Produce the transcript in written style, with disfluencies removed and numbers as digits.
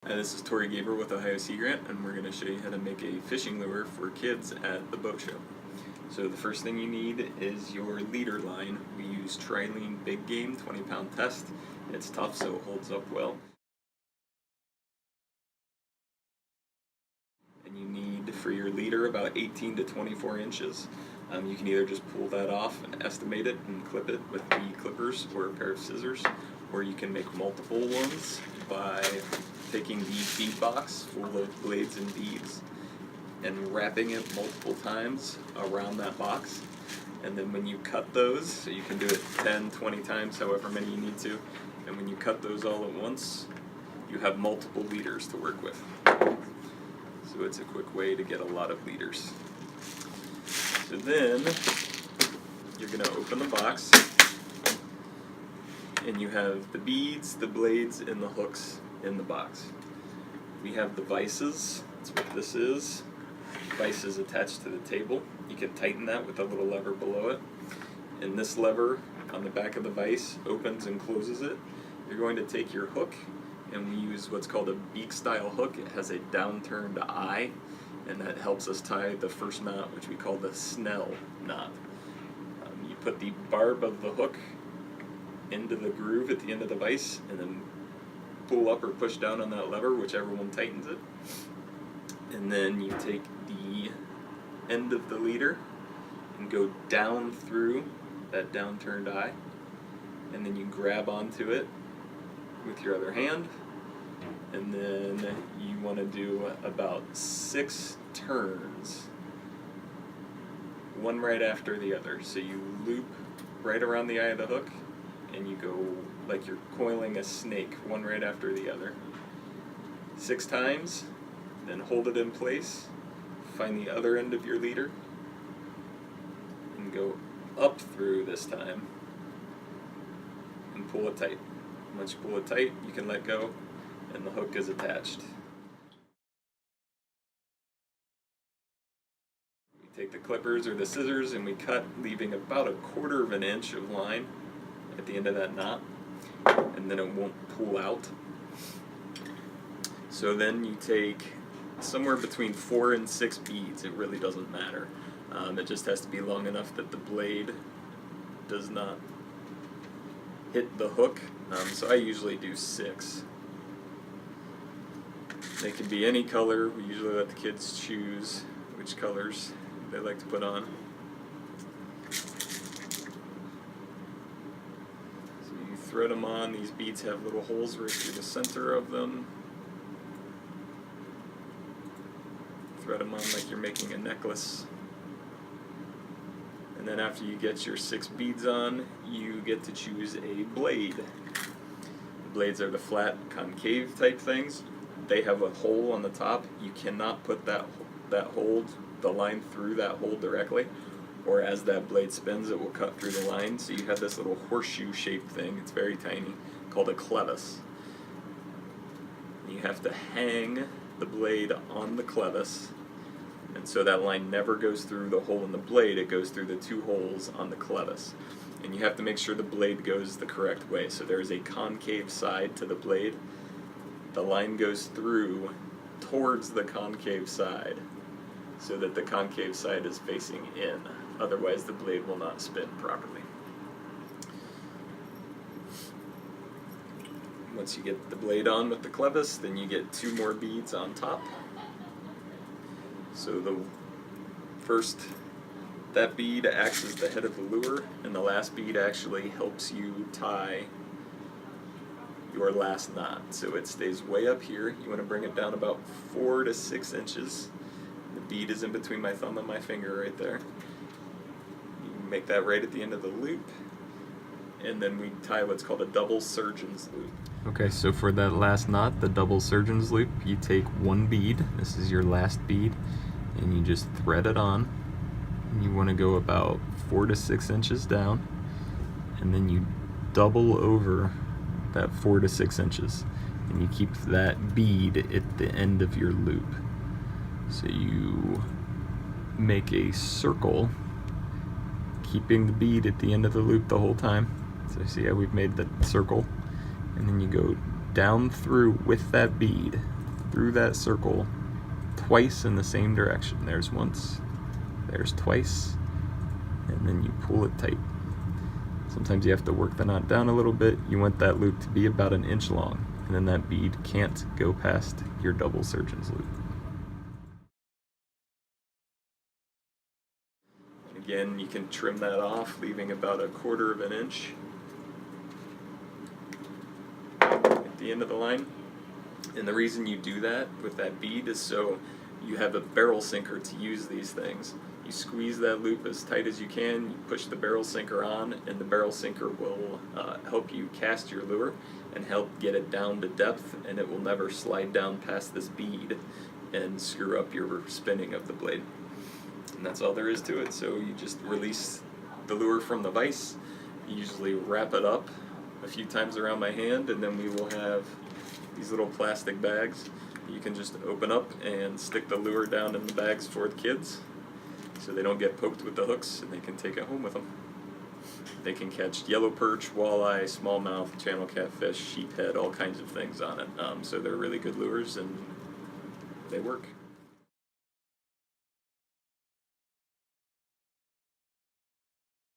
Hi, this is Tori Gaber with Ohio Sea Grant, and we're going to show you how to make a fishing lure for kids at the boat show. So the first thing you need is your leader line. We use Trilene Big Game 20-pound test. It's tough, so it holds up well. And you need for your leader about 18 to 24 inches. You can either just pull that off and estimate it and clip it with the clippers or a pair of scissors, or you can make multiple ones by taking the bead box full of blades and beads and wrapping it multiple times around that box. And then when you cut those, so you can do it 10, 20 times, however many you need to, and when you cut those all at once, you have multiple leaders to work with. So it's a quick way to get a lot of leaders. So then you're going to open the box, and you have the beads, the blades, and the hooks in the box. We have the vices. That's what this is. The vise is attached to the table. You can tighten that with a little lever below it. And this lever on the back of the vise opens and closes it. You're going to take your hook, and we use what's called a beak style hook. It has a downturned eye, and that helps us tie the first knot, which we call the snell knot. You put the barb of the hook into the groove at the end of the vise, and then pull up or push down on that lever, whichever one tightens it. And then you take the end of the leader and go down through that downturned eye, and then you grab onto it with your other hand, and then you want to do about 6 turns, one right after the other. So you loop right around the eye of the hook, and you go like you're coiling a snake, one right after the other. 6 times, then hold it in place, find the other end of your leader, and go up through this time, and pull it tight. Once you pull it tight, you can let go, and the hook is attached. We take the clippers or the scissors and we cut, leaving about 1/4 of an inch of line at the end of that knot, and then it won't pull out. So then you take somewhere between 4 and 6 beads. It really doesn't matter. It just has to be long enough that the blade does not hit the hook. So I usually do 6. They can be any color. We usually let the kids choose which colors they like to put on. So you thread them on. These beads have little holes right through the center of them. Thread them on like you're making a necklace. And then after you get your 6 beads on, you get to choose a blade. The blades are the flat, concave type things. They have a hole on the top. You cannot put the line through that hole directly, or as that blade spins, it will cut through the line. So you have this little horseshoe-shaped thing. It's very tiny, called a clevis. You have to hang the blade on the clevis, and so that line never goes through the hole in the blade, it goes through the 2 holes on the clevis. And you have to make sure the blade goes the correct way. So there is a concave side to the blade. The line goes through towards the concave side so that the concave side is facing in. Otherwise the blade will not spin properly. Once you get the blade on with the clevis, then you get 2 more beads on top. So the first, that bead acts as the head of the lure, and the last bead actually helps you tie your last knot. So it stays way up here. You want to bring it down about 4 to 6 inches. The bead is in between my thumb and my finger right there. You make that right at the end of the loop, and then we tie what's called a double surgeon's loop. Okay, so for that last knot, the double surgeon's loop, you take 1 bead, this is your last bead, and you just thread it on. And you want to go about 4 to 6 inches down, and then you double over that 4 to 6 inches, and you keep that bead at the end of your loop. So you make a circle, keeping the bead at the end of the loop the whole time. So see how we've made the circle, and then you go down through with that bead through that circle twice in the same direction. There's once, there's twice, and then you pull it tight. Sometimes you have to work the knot down a little bit. You want that loop to be about 1 inch long, and then that bead can't go past your double surgeon's loop. Again, you can trim that off, leaving about 1/4 of an inch at the end of the line. And the reason you do that with that bead is so you have a barrel sinker to use these things. You squeeze that loop as tight as you can, you push the barrel sinker on, and the barrel sinker will help you cast your lure and help get it down to depth, and it will never slide down past this bead and screw up your spinning of the blade. And that's all there is to it. So you just release the lure from the vise, you usually wrap it up a few times around my hand, and then we will have these little plastic bags. You can just open up and stick the lure down in the bags for the kids so they don't get poked with the hooks, and they can take it home with them. They can catch yellow perch, walleye, smallmouth, channel catfish, sheephead, all kinds of things on it. So they're really good lures and they work.